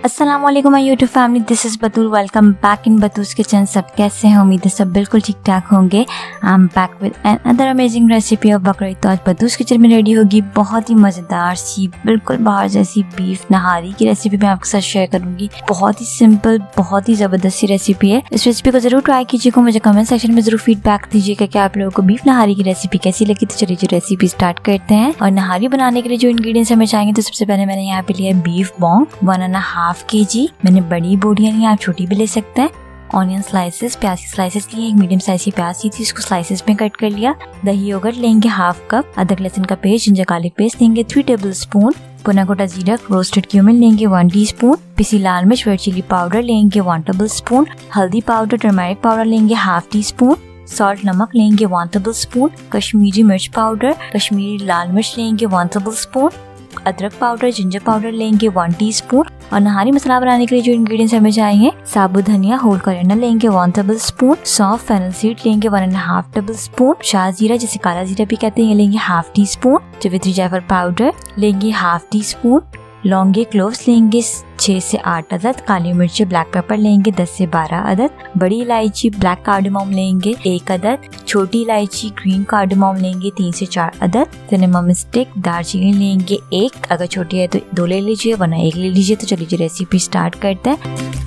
अस्सलाम वालेकुम my YouTube family, this is Batool. Welcome back in Batool's kitchen. सब कैसे हैं? उम्मीद है सब बिल्कुल ठीक ठाक होंगे। I am back with another amazing recipe of बकरा। तो आज बतूस किचन में रेडी होगी बहुत ही मज़ेदार सी, बिल्कुल बाहर जैसी बीफ नहारी की रेसिपी मैं आपके साथ शेयर करूंगी। बहुत ही सिंपल, बहुत ही ज़बरदस्त सी रेसिपी है। इस रेसिपी को जरूर ट्राई कीजिएगा। मुझे कमेंट सेक्शन में जरूर फीडबैक दीजिएगा कि आप लोगों को बीफ नहारी की रेसिपी कैसी लगी। तो चलिए जो रेसिपी स्टार्ट करते हैं। और नहारी बनाने के लिए जो इंग्रेडिएंट्स हमें चाहिए, तो सबसे पहले मैंने यहाँ पे लिया बीफ बोंग 1.5 kg। मैंने बड़ी बोटियां ली, आप छोटी भी ले सकते हैं। ऑनियन स्लाइसेस, प्याज की स्लाइसेस लिए, एक मीडियम साइज की प्याज ली थी, इसको स्लाइसेस में कट कर लिया। दही योगर्ट लेंगे 1/2 कप। अदरक लहसुन का पेस्ट, जिंजर गार्लिक पेस्ट लेंगे 3 टेबलस्पून। भुना कोटा जीरा, रोस्टेड क्यूमिन लेंगे 1 टीस्पून। पिसी लाल मिर्च, रेड चिली पाउडर लेंगे 1 टेबलस्पून। हल्दी पाउडर, टर्मरिक पाउडर लेंगे 1/2 टीस्पून। सॉल्ट नमक लेंगे 1 टेबलस्पून। कश्मीरी मिर्च पाउडर, कश्मीरी लाल मिर्च लेंगे 1 टेबलस्पून। अदरक पाउडर, जिंजर पाउडर लेंगे 1 टीस्पून। और नहारी मसाला बनाने के लिए जो इंग्रेडिएंट्स हमें चाहिए, साबुत धनिया होल कोरिएंडर लेंगे 1 टेबलस्पून। सौंफ, फेनल सीड लेंगे 1.5 टेबलस्पून। शाह जीरा, जिसे काला जीरा भी कहते हैं, ये लेंगे 1/2 टीस्पून। जवित्री जायफल पाउडर लेंगे 1/2 टीस्पून। लौंगे क्लोव्स लेंगे 6 से 8 अदद। काली मिर्ची ब्लैक पेपर लेंगे 10 से 12 अदद। बड़ी इलायची ब्लैक कार्डेमम लेंगे 1 अदद। छोटी इलायची ग्रीन कार्डेमम लेंगे 3 से 4 अदद। सिनेमम स्टिक, दालचीनी लेंगे 1, अगर छोटी है तो 2 ले लीजिए, वरना 1 ले लीजिए। तो चलिए रेसिपी स्टार्ट करते हैं।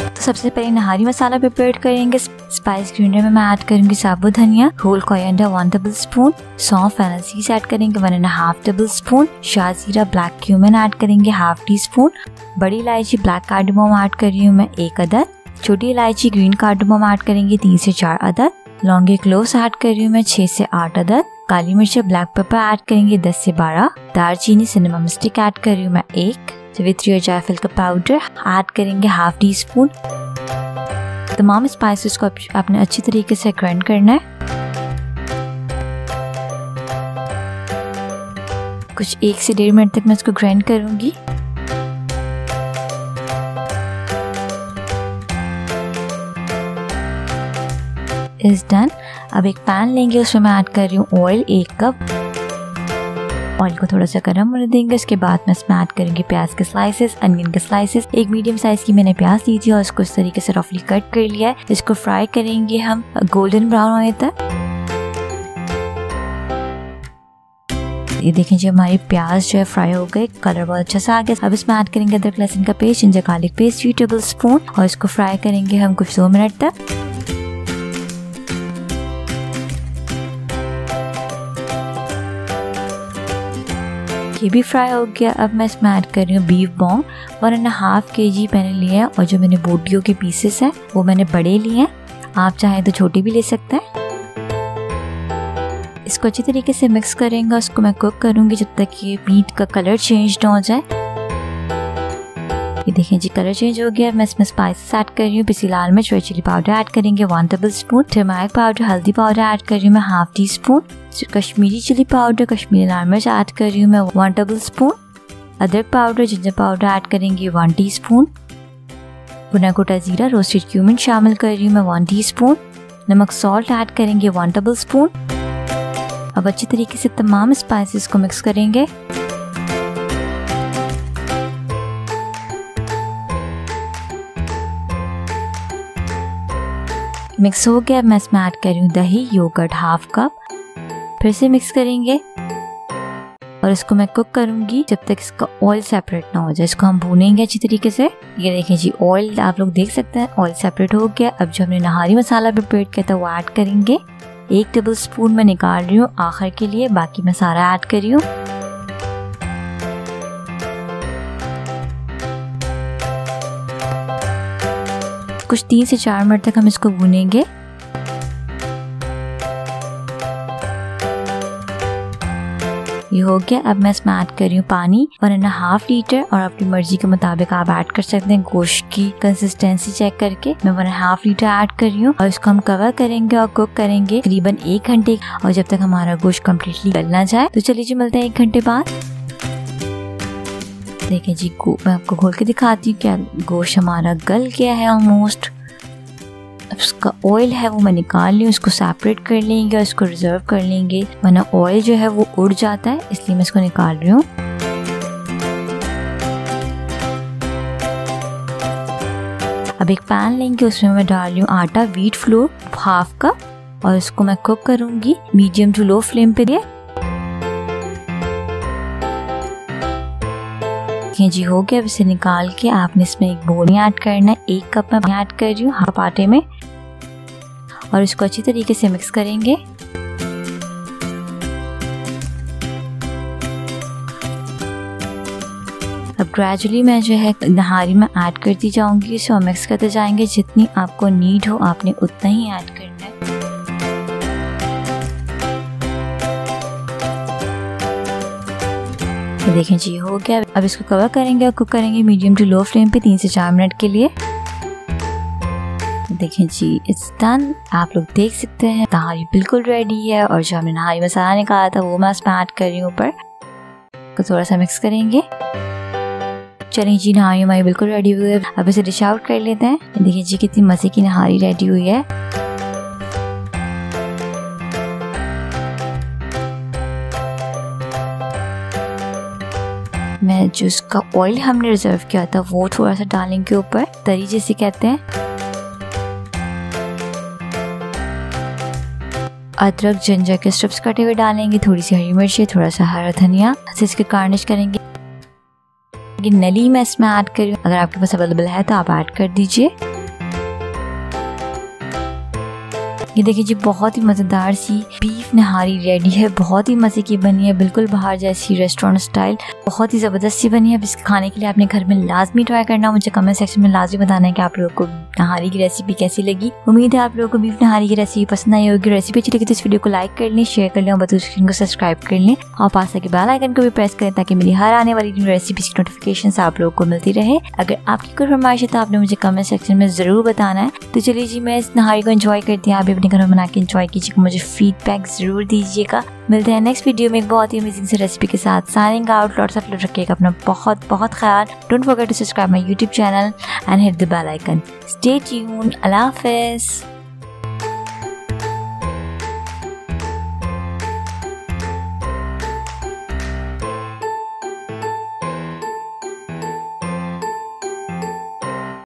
तो सबसे पहले नहारी मसाला प्रिपेयर करेंगे। स्पाइस ग्राइंडर में मैं ऐड करूंगी साबुत धनिया, होल कोरिएंडर 1 टेबलस्पून। सौंफ, फेनल सीड्स ऐड करेंगे 1.5 टेबलस्पून। शाह जीरा ब्लैक क्यूमिन ऐड करेंगे 1/2 टीस्पून। बड़ी इलायची ब्लैक कार्डेमम ऐड कर रही हूँ मैं 1 अदद। छोटी इलायची ग्रीन कार्डेमम ऐड करेंगे 3 से 4 अदद। लौंगे क्लोव्स ऐड कर रही हूँ मैं 6 से 8 अदद। काली मिर्च ब्लैक पेपर ऐड करेंगे 10 से 12। दालचीनी सिनेमम स्टिक ऐड कर रही हूँ मैं 1। जवित्री और जायफल का पाउडर ऐड करेंगे 1/2 टीस्पून। तमाम स्पाइसेस को आपने अच्छी तरीके से ग्राइंड करना है। कुछ 1 से 1.5 मिनट तक मैं इसको ग्राइंड करूंगी। Is done. अब एक पैन लेंगे, उसमें मैं ऐड कर रही हूँ ऑयल 1 कप। ऑयल को थोड़ा सा गर्म होने देंगे। उसके बाद मैं इसमें ऐड करूंगी प्याज के स्लाइसेस, अनियन के स्लाइसेस। एक मीडियम साइज की मैंने प्याज ली थी और इसको इस तरीके से रफली कट कर लिया है। इसको फ्राई करेंगे हम गोल्डन ब्राउन होने तक। ये देखें जी, हमारी प्याज जो है फ्राई हो गई, कलर बहुत अच्छा सा आ गया। अब इसमें ऐड करेंगे अदरक लहसुन का paste, ginger garlic paste 3 tablespoon और इसको फ्राई करेंगे हम कुछ 2 मिनट तक। ये भी फ्राई हो गया। अब मैं इसमें ऐड कर रही हूँ बीफ बोंग 1.5 kg मैंने लिया है। और जो मैंने बोटियों के पीसेस हैं वो मैंने बड़े लिए हैं, आप चाहें तो छोटी भी ले सकते हैं। इसको अच्छी तरीके से मिक्स करेंगे। उसको मैं कुक करूंगी जब तक ये मीट का कलर चेंज ना हो जाए। ये देखें जी, कलर चेंज हो गया। मैं इसमें स्पाइसेस ऐड कर रही हूँ। पिसी लाल मिर्च, रेड चिली पाउडर ऐड करेंगे 1 टेबलस्पून। टर्मरिक पाउडर, हल्दी पाउडर ऐड कर रही हूँ मैं 1/2 teaspoon. Kashmiri chili powder, Kashmiri लाल मिर्च ऐड कर रही हूँ मैं 1 टेबलस्पून। अदरक पाउडर, जिंजर पाउडर ऐड करेंगे 1 टीस्पून। भुना कोटा जीरा, रोस्टेड क्यूमिन शामिल कर रही हूँ मैं 1 टीस्पून। नमक सॉल्ट ऐड करेंगे 1 टेबलस्पून। अब अच्छी तरीके से तमाम स्पाइसेस को मिक्स करेंगे। मिक्स हो गया। मैं इसमें ऐड कर रही हूँ दही योगर्ट 1/2 कप। फिर से मिक्स करेंगे और इसको मैं कुक करूंगी जब तक इसका ऑयल सेपरेट ना हो जाए। इसको हम भूनेंगे अच्छी तरीके से। ये देखें जी, ऑयल आप लोग देख सकते हैं, ऑयल सेपरेट हो गया। अब जो हमने नहारी मसाला प्रिपेयर किया था वो ऐड करेंगे। 1 टेबलस्पून मैं निकाल रही हूँ आखिर के लिए, बाकी मैं सारा ऐड कर रही हूँ। कुछ 3 से 4 मिनट तक हम इसको भूनेंगे। ये हो गया। अब मैं इसमें ऐड कर रही हूँ पानी 1.5 लीटर और अपनी मर्जी के मुताबिक आप ऐड कर सकते हैं। गोश्त की कंसिस्टेंसी चेक करके मैं 1.5 लीटर ऐड कर रही हूँ और इसको हम कवर करेंगे और कुक करेंगे करीबन 1 घंटे, और जब तक हमारा गोश्त कम्प्लीटली गल ना जाए। तो चलिए जी, मिलते हैं 1 घंटे बाद। देखें जी, मैं आपको खोल के दिखाती हूँ क्या गोश्त हमारा गल गया है ऑलमोस्ट। उसका ऑयल है वो मैं निकाल ली हूँ, इसको सेपरेट कर लेंगे और इसको रिजर्व कर लेंगे, वरना ऑयल जो है वो उड़ जाता है, इसलिए मैं इसको निकाल रही हूँ। अब एक पैन लेंगे, उसमें मैं डाल रही हूँ आटा, व्हीट फ्लोर हाफ कप, और इसको मैं कुक करूंगी मीडियम टू लो फ्लेम पे दिए। जी हो गया। अब इसे निकाल के आपने इसमें एक बोल में ऐड करना है। 1 कप मैं ऐड कर रही हूँ हाफ आटे में, और इसको अच्छी तरीके से मिक्स करेंगे। अब ग्रेजुअली मैं जो है नहारी में ऐड करती जाऊंगी इसे, और मिक्स करते जाएंगे। जितनी आपको नीड हो आपने उतना ही ऐड करना है। तो देखें जी हो गया। अब इसको कवर करेंगे और कुक करेंगे मीडियम टू लो फ्लेम पे 3 से 4 मिनट के लिए। देखें जी इट्स डन। आप लोग देख सकते हैं नहारी बिल्कुल रेडी है, और जो हमने नहारी मसाला निकाला था वो मैं इसमें ऐड कर रही हूँ ऊपर। तो थोड़ा सा मिक्स करेंगे। चलिए जी नहारी हमारी बिल्कुल रेडी हुई है। अब इसे डिश आउट कर लेते हैं। देखिए जी कितनी मजे की नहारी रेडी हुई है। मैं जो इसका ऑयल हमने रिजर्व किया था वो थोड़ा सा डालेंगे ऊपर, तरी जैसे कहते हैं। अदरक जिंजर के स्ट्रिप्स कटे हुए डालेंगे, थोड़ी सी हरी मिर्ची, थोड़ा सा हरा धनिया से इसके गार्निश करेंगे। नली मैं इसमें ऐड कर रही हूँ, अगर आपके पास अवेलेबल है तो आप ऐड कर दीजिए। ये देखिए जी बहुत ही मज़ेदार सी बीफ नहारी रेडी है, बहुत ही मज़े की बनी है, बिल्कुल बाहर जैसी रेस्टोरेंट स्टाइल, बहुत ही ज़बरदस्त सी बनी है। अब इसके खाने के लिए आपने घर में लाजमी ट्राई करना। मुझे कमेंट सेक्शन में लाजमी बताना है कि आप लोगों को नहारी की रेसिपी कैसी लगी। उम्मीद है आप लोगों को बीफ नहारी की रेसिपी पसंद आई होगी। रेसिपी अच्छी लगी तो इस वीडियो को लाइक कर लें, शेयर कर लें, और बतूस किचन को सब्सक्राइब कर लें, और पास के बेल आइकन को भी प्रेस करें ताकि मेरी हर आने वाली रेसिपी की नोटिफिकेशन आप लोगों को मिलती रहे। अगर आपकी कोई फरमाइश है तो आपने मुझे कमेंट सेक्शन में ज़रूर बताना है। तो चलिए जी मैं इस नहारी को एंजॉय करती हूँ, आप भी अपने घर में बना के एंजॉय कीजिएगा, मुझे फीडबैक जरूर दीजिएगा। मिलते हैं नेक्स्ट वीडियो में एक बहुत ही अमेजिंग सी रेसिपी के साथ। Signing out. Lots of love. रखिएगा अपना बहुत बहुत ख्याल। Don't forget to subscribe my YouTube channel and hit the bell icon. Stay tuned. Allah हाफिज़।